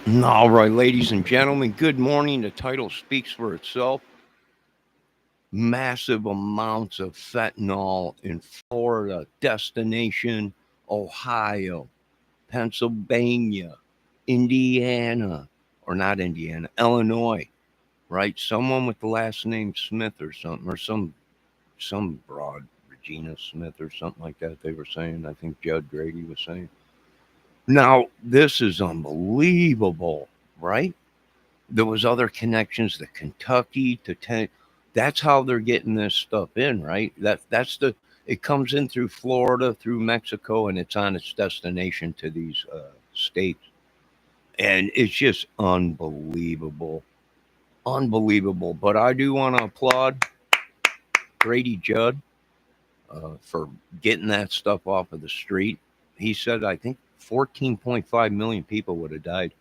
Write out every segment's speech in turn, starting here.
All right, ladies and gentlemen, good morning. The title speaks for itself. Massive amounts of fentanyl in Florida, destination Ohio, Pennsylvania, Indiana, or not Indiana, Illinois, right? Someone with the last name Smith or something, or some broad Regina Smith or something like that. They were saying. I think Judd Grady was saying. Now this is unbelievable, right? There was other connections to Kentucky that's how they're getting this stuff in, right? That's the it comes in through Florida, through Mexico, and it's on its destination to these states, and it's just unbelievable, unbelievable. But I do want to applaud Grady Judd for getting that stuff off of the street. He said I think 14.5 million people would have died.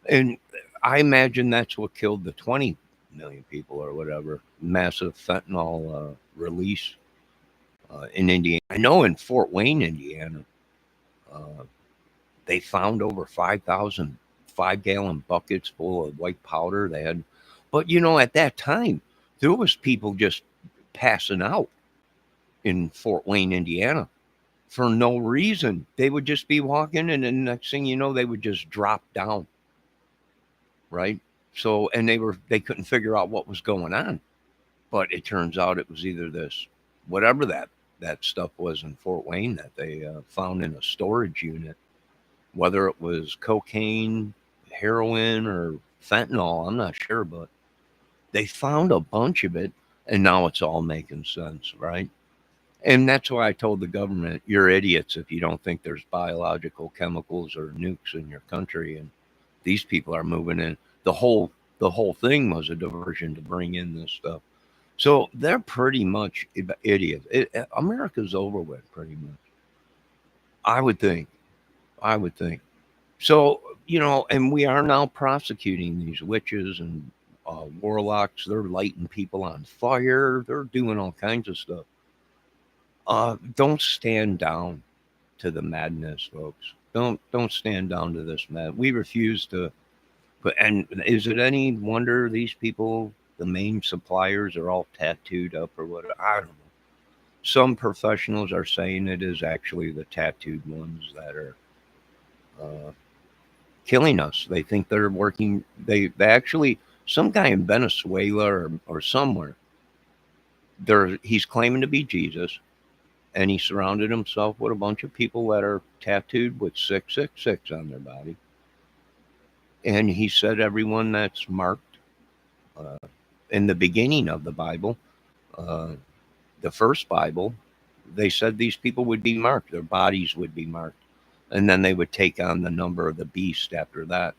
And I imagine that's what killed the 20 million people or whatever. Massive fentanyl release in Indiana. I know in Fort Wayne, Indiana, uh, they found over 5,000 5-gallon buckets full of white powder. But at that time, there was people just passing out in Fort Wayne, Indiana, for no reason. They would just be walking, and the next thing you know, they would just drop down, right? So, and they couldn't figure out what was going on. But it turns out it was either this, whatever that stuff was in Fort Wayne that they found in a storage unit, whether it was cocaine, heroin, or fentanyl, I'm not sure, but they found a bunch of it, and now it's all making sense, right? And that's why I told the government, you're idiots if you don't think there's biological chemicals or nukes in your country, and these people are moving in. The whole thing was a diversion to bring in this stuff. So they're pretty much idiots. America's over with, pretty much. I would think. I would think. So, and we are now prosecuting these witches and warlocks. They're lighting people on fire. They're doing all kinds of stuff. Don't stand down to the madness, folks. Don't stand down to this mad. We refuse to. And is it any wonder these people, the main suppliers, are all tattooed up or what? I don't know. Some professionals are saying it is actually the tattooed ones that are uh, killing us. They think they're working. They actually some guy in Venezuela or somewhere. He's claiming to be Jesus, and he surrounded himself with a bunch of people that are tattooed with 666 on their body. And he said everyone that's marked uh, in the beginning of the Bible, uh, the first Bible, they said these people would be marked, their bodies would be marked, and then they would take on the number of the beast after that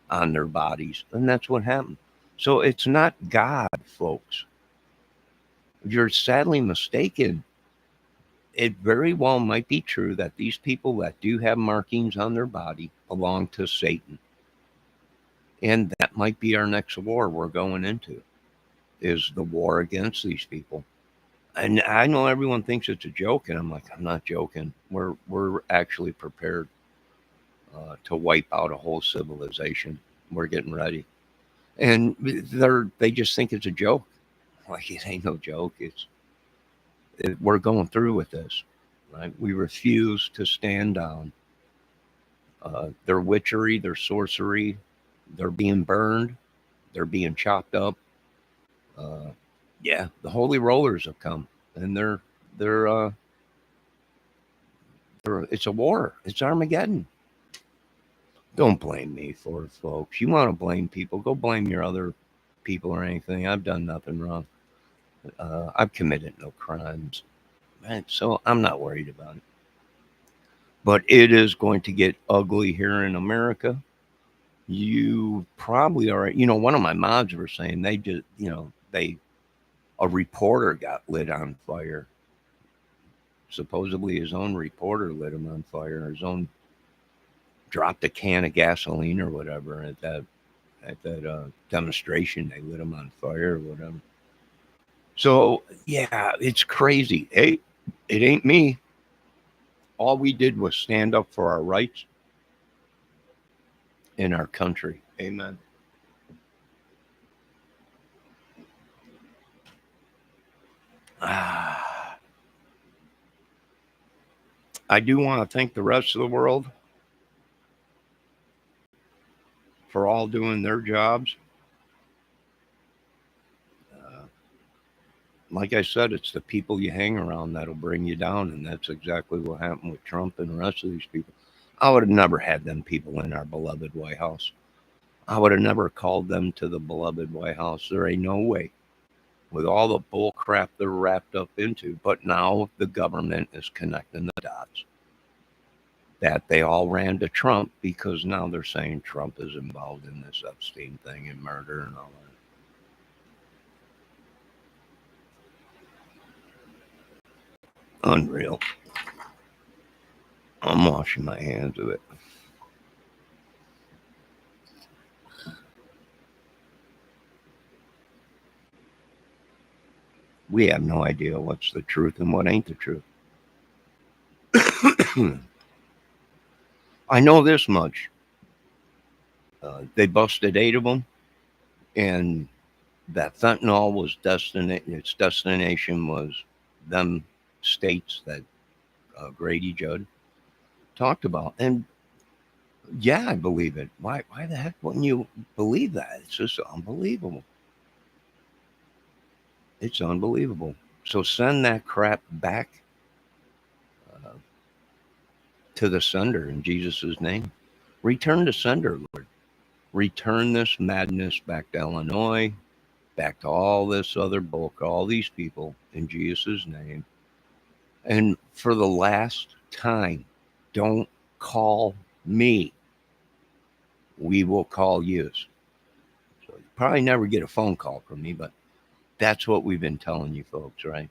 on their bodies. And that's what happened. So it's not God, folks. You're sadly mistaken. It very well might be true that these people that do have markings on their body belong to Satan. And that might be our next war we're going into, is the war against these people. And I know everyone thinks it's a joke, and I'm like, I'm not joking. We're actually prepared to wipe out a whole civilization. We're getting ready, and they just think it's a joke. Like it ain't no joke. We're going through with this, right? We refuse to stand down. Their witchery, their sorcery, they're being burned. They're being chopped up. Uh, yeah, the holy rollers have come, and they're it's a war. It's Armageddon. Don't blame me for it, folks. You want to blame people? Go blame your other people or anything. I've done nothing wrong. I've committed no crimes, right? So I'm not worried about it. But it is going to get ugly here in America. You probably are. One of my mods were saying they just, a reporter got lit on fire. Supposedly his own reporter lit him on fire. His own dropped a can of gasoline or whatever at that demonstration. They lit him on fire or whatever. So yeah, it's crazy. Hey, it ain't me. All we did was stand up for our rights. in our country. Amen. Ah, I do want to thank the rest of the world for all doing their jobs. Uh, like I said, it's the people you hang around that'll bring you down, and that's exactly what happened with Trump and the rest of these people. I would have never had them people in our beloved White House. I would have never called them to the beloved White House. There ain't no way with all the bull crap they're wrapped up into. But now the government is connecting the dots that they all ran to Trump because now they're saying Trump is involved in this Epstein thing and murder and all that. Unreal. I'm washing my hands of it. We have no idea what's the truth and what ain't the truth. I know this much. They busted 8 of them, and that fentanyl was its destination was them states that Grady Judd talked about. And yeah, I believe it. Why the heck wouldn't you believe that? It's just unbelievable. It's unbelievable. So send that crap back uh, to the sender in Jesus' name. Return to sender, Lord. Return this madness back to Illinois, back to all this other bulk, all these people in Jesus' name. And for the last time, don't call me. We will call you. So you probably never get a phone call from me, but that's what we've been telling you folks, right?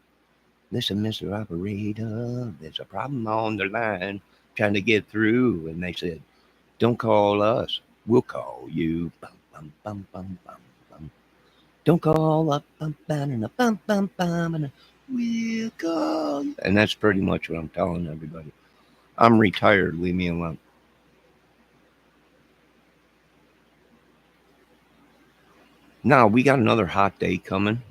Listen, Mr. Operator, there's a problem on the line trying to get through. And they said, don't call us. We'll call you. Bum, bum, bum, bum, bum, bum. Don't call up. Bum, bum, bum, bum, bum, and we'll call you. And that's pretty much what I'm telling everybody. I'm retired. Leave me alone. Now, we got another hot day coming.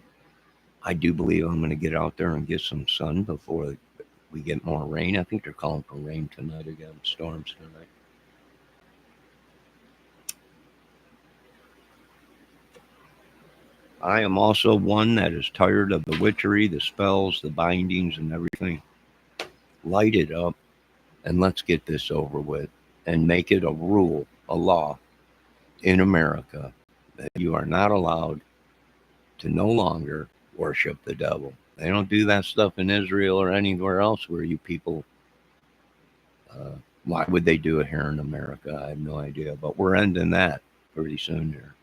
I do believe I'm going to get out there and get some sun before we get more rain. I think they're calling for rain tonight again, storms tonight. I am also one that is tired of the witchery, the spells, the bindings, and everything. Light it up and let's get this over with and make it a rule, a law in America that you are not allowed to no longer worship the devil. They don't do that stuff in Israel or anywhere else where you people. Uh, why would they do it here in America? I have no idea. But we're ending that pretty soon here.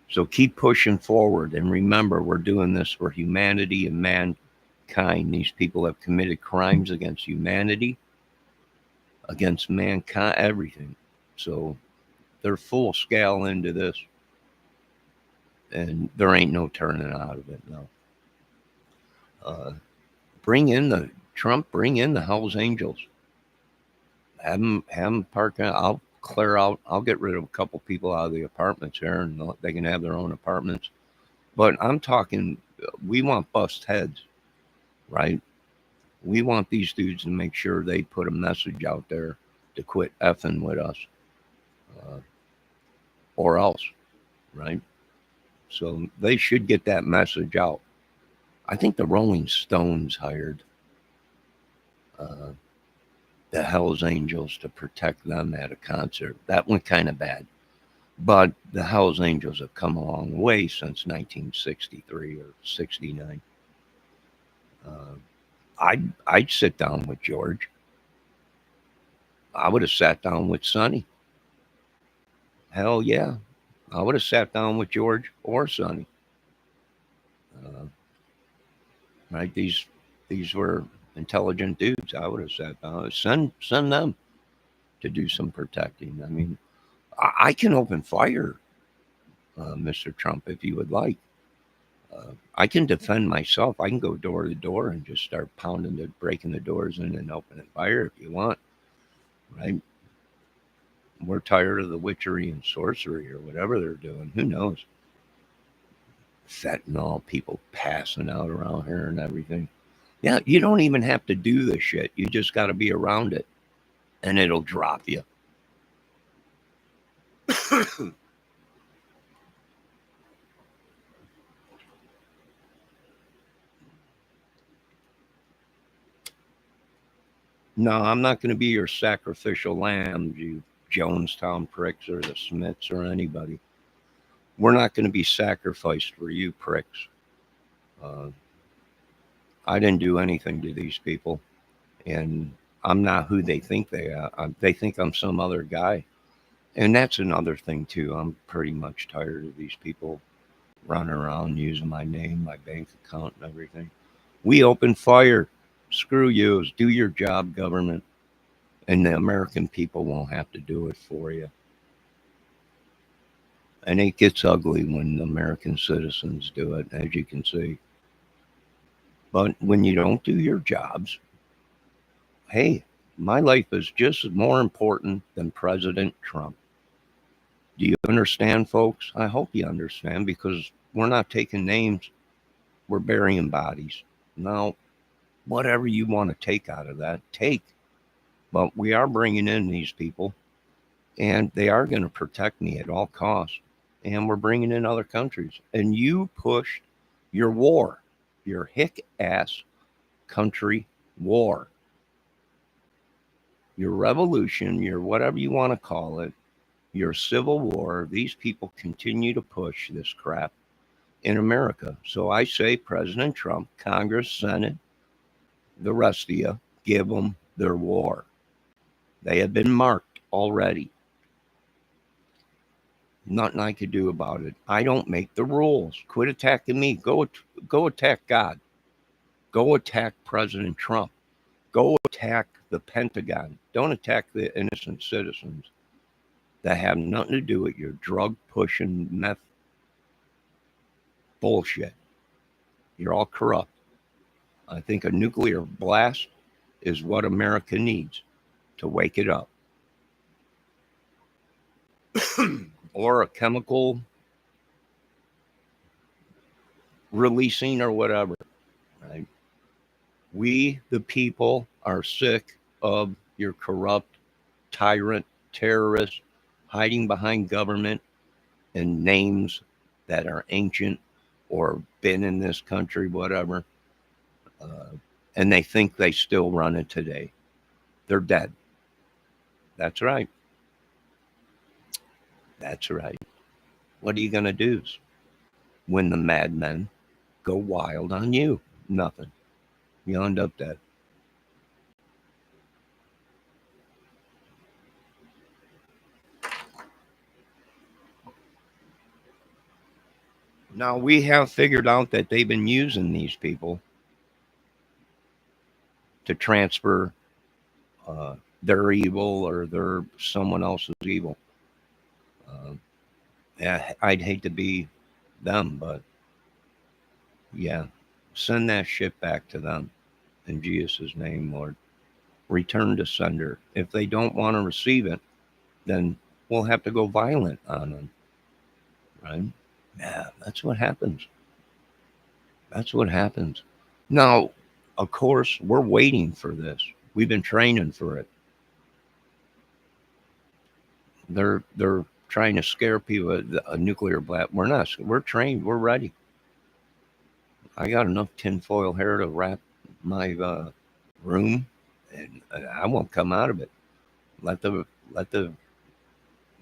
So keep pushing forward. And remember, we're doing this for humanity and mankind. These people have committed crimes against humanity, against mankind, everything. So they're full scale into this. And there ain't no turning out of it now. Uh, bring in the Trump, bring in the Hell's Angels. Have them park. I'll clear out. I'll get rid of a couple people out of the apartments here, and they can have their own apartments. But I'm talking. We want bust heads, right? We want these dudes to make sure they put a message out there to quit effing with us, uh, or else, right? So they should get that message out. I think the Rolling Stones hired uh, the Hells Angels to protect them at a concert. That went kind of bad. But the Hells Angels have come a long way since 1963 or 69. Uh, I'd sit down with George. I would have sat down with Sonny. Hell yeah. I would have sat down with George or Sonny. Uh, right? These were intelligent dudes. I would have sat down. Send them to do some protecting. I mean, I can open fire, Mr. Trump, if you would like. I can defend myself. I can go door to door and just start breaking the doors in and opening fire if you want, right? We're tired of the witchery and sorcery or whatever they're doing. Who knows? Fentanyl, people passing out around here and everything. Yeah, you don't even have to do this shit. You just got to be around it and it'll drop you. No, I'm not going to be your sacrificial lamb, you Jonestown pricks or the Smiths or anybody. We're not going to be sacrificed for you pricks. Uh, I didn't do anything to these people, and I'm not who they think they are. They think I'm some other guy. And that's another thing, too. I'm pretty much tired of these people running around using my name, my bank account, and everything. We open fire. Screw you. Do your job, government. And the American people won't have to do it for you. And it gets ugly when American citizens do it, as you can see. But when you don't do your jobs, hey, my life is just more important than President Trump. Do you understand, folks? I hope you understand because we're not taking names, we're burying bodies. Now, whatever you want to take out of that, take. But we are bringing in these people and they are going to protect me at all costs. And we're bringing in other countries. And you pushed your war, your hick ass country war, your revolution, your whatever you want to call it, your civil war. These people continue to push this crap in America. So I say, President Trump, Congress, Senate, the rest of you, give them their war. They have been marked already. Nothing I could do about it. I don't make the rules. Quit attacking me. Go attack God. Go attack President Trump. Go attack the Pentagon. Don't attack the innocent citizens that have nothing to do with your drug pushing meth bullshit. You're all corrupt. I think a nuclear blast is what America needs to wake it up. Or a chemical releasing or whatever. Right? We, the people, are sick of your corrupt, tyrant, terrorist, hiding behind government and names that are ancient or been in this country, whatever. Uh, and they think they still run it today. They're dead. That's right. That's right. What are you going to do when the madmen go wild on you? Nothing. You end up dead. Now, we have figured out that they've been using these people to transfer uh, their evil or their someone else's evil. Uh, yeah, I'd hate to be them, but yeah, send that shit back to them in Jesus' name, Lord. Return to sender. If they don't want to receive it, then we'll have to go violent on them, right? Yeah, that's what happens. That's what happens. Now, of course, we're waiting for this. We've been training for it. They're trying to scare people with a nuclear blast. We're not. We're trained. We're ready. I got enough tinfoil hair to wrap my room, and I won't come out of it. Let the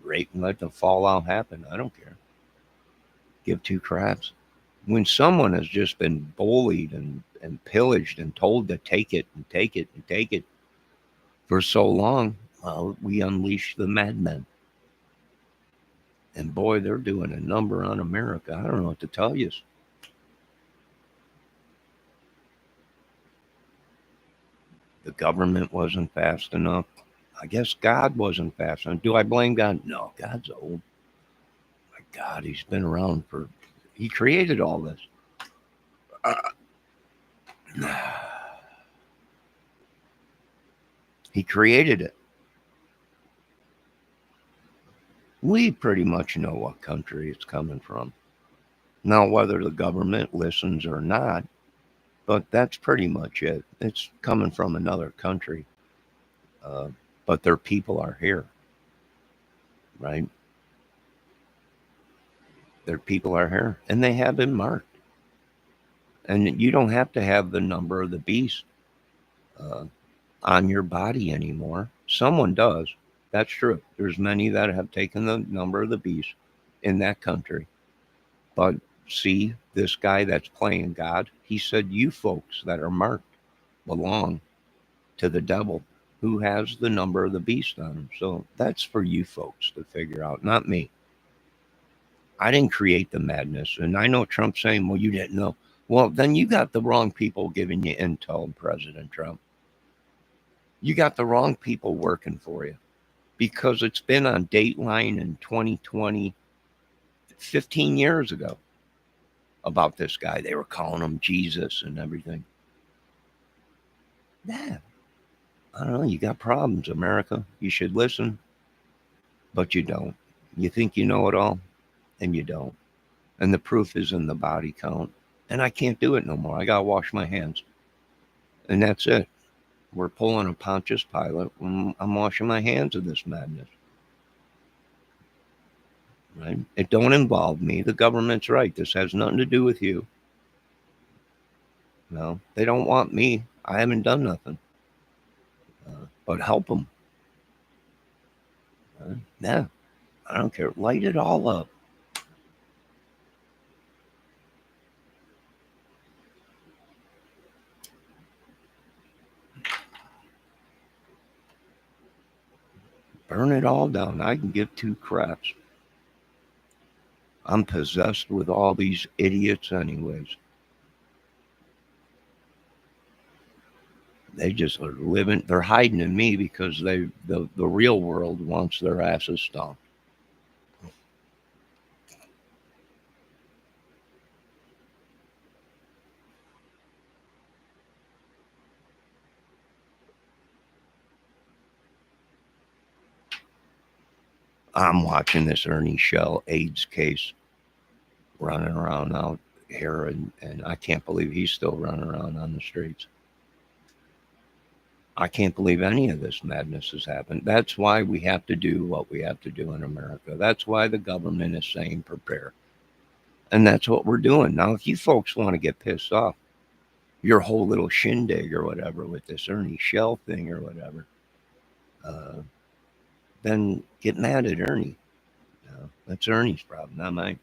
rape and let the fallout happen. I don't care. Give two craps. When someone has just been bullied and pillaged and told to take it and take it and take it for so long, well, we unleash the madmen. And boy, they're doing a number on America. I don't know what to tell you. The government wasn't fast enough. I guess God wasn't fast enough. Do I blame God? No, God's old. My God, he's been around for, he created all this. He created it. We pretty much know what country it's coming from. Now, whether the government listens or not, but that's pretty much it. It's coming from another country, uh, but their people are here, right? Their people are here, and they have been marked. And you don't have to have the number of the beast uh, on your body anymore. Someone does. That's true. There's many that have taken the number of the beast in that country. But see, this guy that's playing God, he said, you folks that are marked belong to the devil who has the number of the beast on him. So that's for you folks to figure out, not me. I didn't create the madness. And I know Trump's saying, well, you didn't know. Well, then you got the wrong people giving you intel, President Trump. You got the wrong people working for you because it's been on Dateline in 2020, 15 years ago about this guy. They were calling him Jesus and everything. Yeah, I don't know. You got problems, America. You should listen, but you don't. You think you know it all, and you don't. And the proof is in the body count. And I can't do it no more. I got to wash my hands. And that's it. We're pulling a Pontius Pilate. I'm washing my hands of this madness. Right? It don't involve me. The government's right. This has nothing to do with you. No, they don't want me. I haven't done nothing. But help them. Yeah, I don't care. Light it all up. Burn it all down. I can give two craps. I'm possessed with all these idiots, anyways. They just are living. They're hiding in me because the real world wants their asses stomped. I'm watching this Ernie Shell AIDS case running around out here, and I can't believe he's still running around on the streets. I can't believe any of this madness has happened. That's why we have to do what we have to do in America. That's why the government is saying prepare. And that's what we're doing. Now, if you folks want to get pissed off, your whole little shindig or whatever with this Ernie Shell thing or whatever, uh, then get mad at Ernie. That's Ernie's problem, not mine.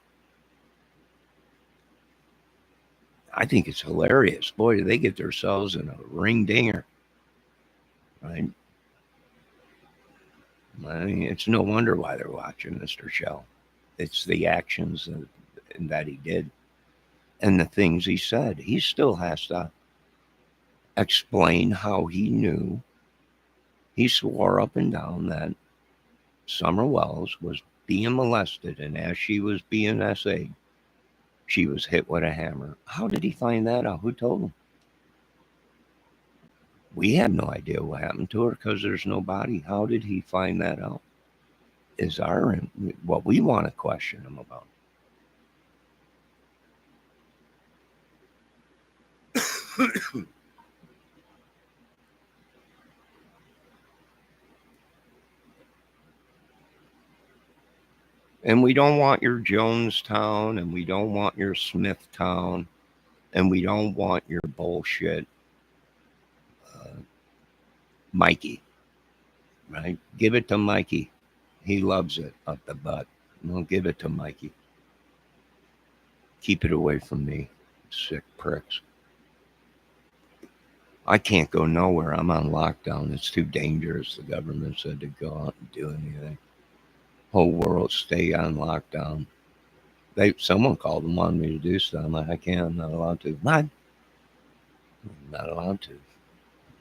I think it's hilarious. Boy, do they get themselves in a ring dinger, right? I mean, it's no wonder why they're watching Mr. Shell. It's the actions that he did and the things he said. He still has to explain how he knew. He swore up and down that Summer Wells was being molested, and as she was being essayed, she was hit with a hammer. How did he find that out? Who told him? We have no idea what happened to her because there's no body. How did he find that out? Is our what we want to question him about. And we don't want your Jonestown, and we don't want your Smithtown, and we don't want your bullshit, uh, Mikey. Right? Give it to Mikey. He loves it up the butt. Well, give it to Mikey. Keep it away from me, sick pricks. I can't go nowhere. I'm on lockdown. It's too dangerous. The government said to go out and do anything. Whole world stay on lockdown. Someone called and wanted me to do stuff. I'm like, I can't. I'm not allowed to. Not allowed to.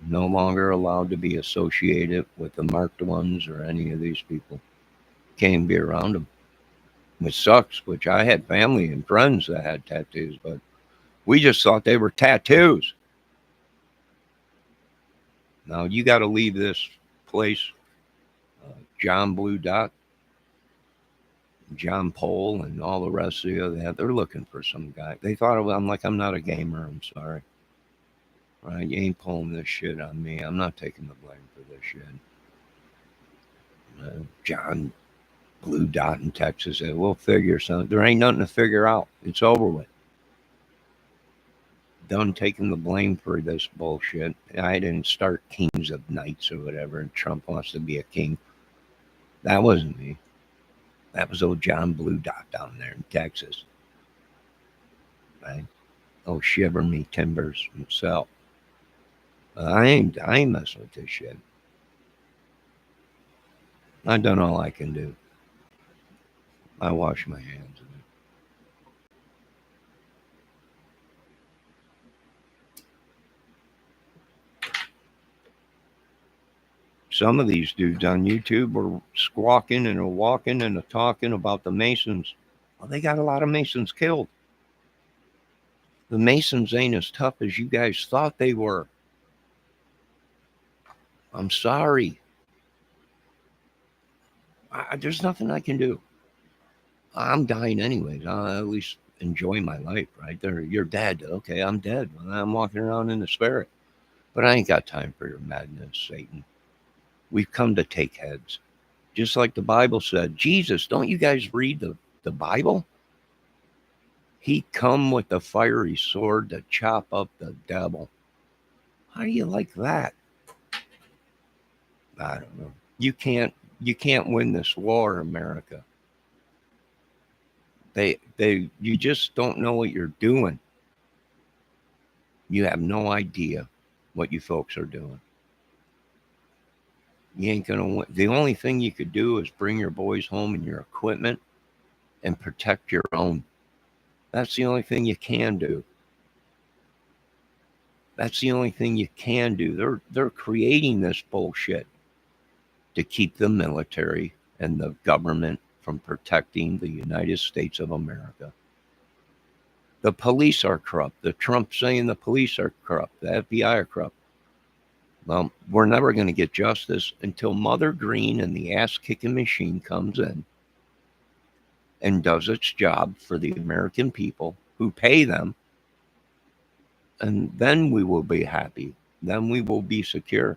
No longer allowed to be associated with the marked ones or any of these people. Can't even be around them. Which sucks. Which I had family and friends that had tattoos, but we just thought they were tattoos. Now you got to leave this place, John Blue Dot. John Paul and all the rest of the other, they're looking for some guy. They thought I'm like, I'm not a gamer. I'm sorry. Right? You ain't pulling this shit on me. I'm not taking the blame for this shit. John Blue Dot in Texas said, we'll figure something. There ain't nothing to figure out. It's over with. Done taking the blame for this bullshit. I didn't start Kings of Knights or whatever, and Trump wants to be a king. That wasn't me. That was old John Blue Dot down there in Texas. Right? Oh, shiver me timbers himself. I ain't messing with this shit. I've done all I can do. I wash my hands of it. Some of these dudes on YouTube are squawking and are walking and are talking about the Masons. Well, they got a lot of Masons killed. The Masons ain't as tough as you guys thought they were. I'm sorry. There's nothing I can do. I'm dying anyways. I'll at least enjoy my life, right? You're dead. Okay, I'm dead. I'm walking around in the spirit. But I ain't got time for your madness, Satan. We've come to take heads. Just like the Bible said. Jesus, don't you guys read the Bible? He come with the fiery sword to chop up the devil. How do you like that? I don't know. You can't win this war, America. You just don't know what you're doing. You have no idea what you folks are doing. You ain't gonna win. The only thing you could do is bring your boys home and your equipment and protect your own. That's the only thing you can do. That's the only thing you can do. They're creating this bullshit to keep the military and the government from protecting the United States of America. The police are corrupt. The Trump saying the police are corrupt. The FBI are corrupt. Well, we're never going to get justice until Mother Green and the ass kicking machine comes in and does its job for the American people who pay them. And then we will be happy. Then we will be secure.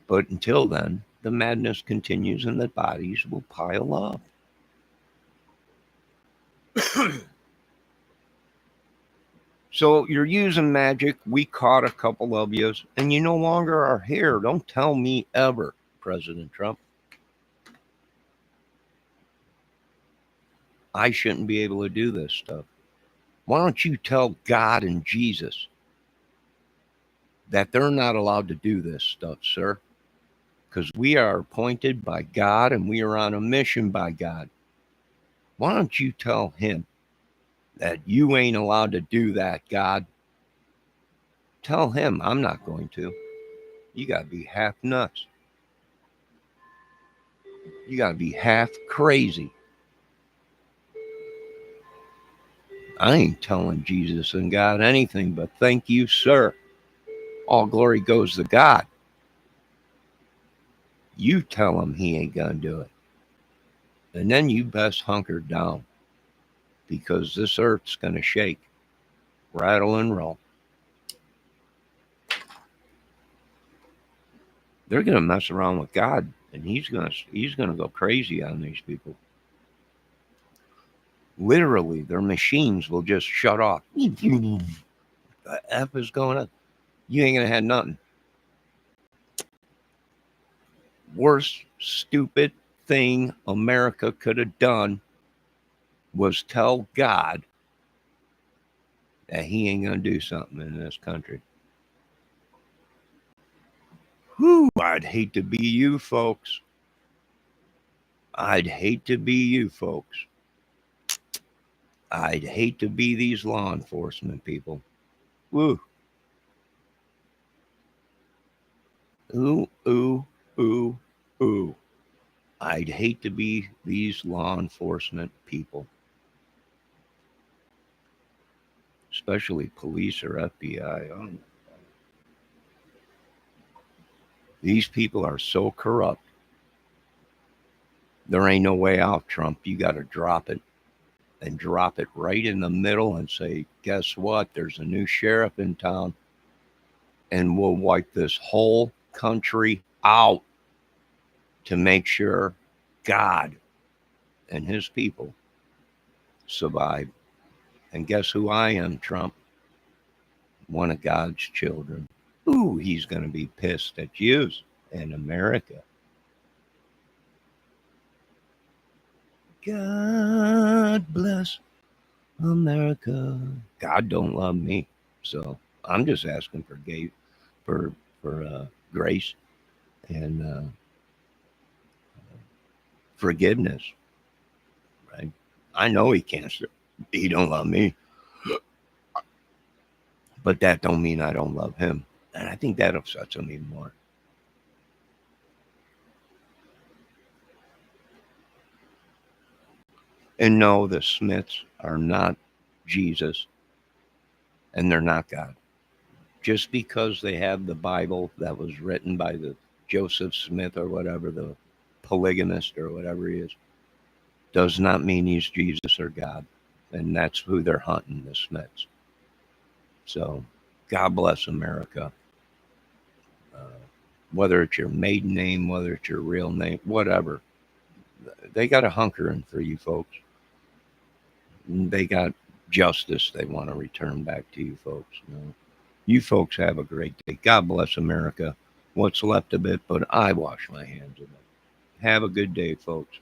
But until then, the madness continues and the bodies will pile up. So you're using magic. We caught a couple of you, and you no longer are here. Don't tell me ever, President Trump. I shouldn't be able to do this stuff. Why don't you tell God and Jesus that they're not allowed to do this stuff, sir? Because we are appointed by God and we are on a mission by God. Why don't you tell him that you ain't allowed to do that, God? Tell him I'm not going to. You got to be half nuts. You got to be half crazy. I ain't telling Jesus and God anything but thank you, sir. All glory goes to God. You tell him he ain't going to do it. And then you best hunker down because this earth's going to shake, rattle, and roll. They're going to mess around with God, and he's going to go crazy on these people. Literally, their machines will just shut off. The F is going on. You ain't going to have nothing. Worst stupid thing America could have done was tell God that he ain't going to do something in this country. Whew, I'd hate to be you folks. I'd hate to be you folks. I'd hate to be these law enforcement people. Woo. Ooh, ooh, ooh, ooh. I'd hate to be these law enforcement people, especially police or FBI. These people are so corrupt. There ain't no way out, Trump. You got to drop it and drop it right in the middle and say, guess what? There's a new sheriff in town and we'll wipe this whole country out to make sure God and his people survive. And guess who I am, Trump? One of God's children. Ooh, he's going to be pissed at you in America. God bless America. God don't love me, so I'm just asking for grace and forgiveness. Right? I know he can't. He don't love me, but that don't mean I don't love him. And I think that upsets him even more. And no, the Smiths are not Jesus, and they're not God. Just because they have the Bible that was written by the Joseph Smith or whatever, the polygamist or whatever he is, does not mean he's Jesus or God. And that's who they're hunting, the Smiths. So God bless America. Uh, whether it's your maiden name, whether it's your real name, whatever, they got a hunkering for you folks. They got justice they want to return back to you folks. You folks have a great day. God bless America. What's left of it, but I wash my hands of it. Have a good day, folks.